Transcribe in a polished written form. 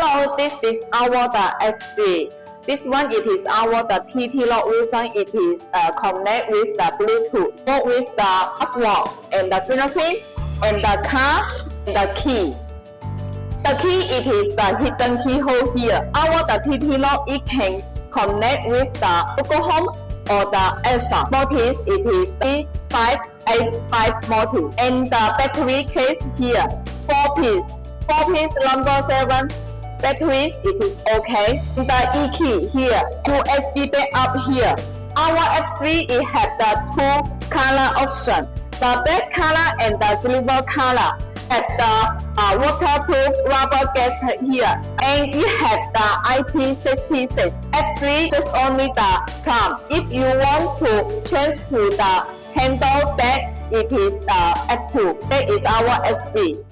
Hello, this is our F3. This one it is our TT lock version. It is connect with the Bluetooth, so with the password and the fingerprint and the card and the key. The key it is the hidden keyhole here. Our TT lock it can connect with the Google Home or the Alexa. Notice it is B585 notice, and the battery case here 4 piece. 4 piece number 7. Batteries, it is okay. The E-key here, USB backup here. Our F3 it has the 2 color option, the black color and the silver color. At the waterproof rubber gasket here, and it has the IP66. F3 just only the clamp. If you want to change to the handle, that it is the F2. That is our F3.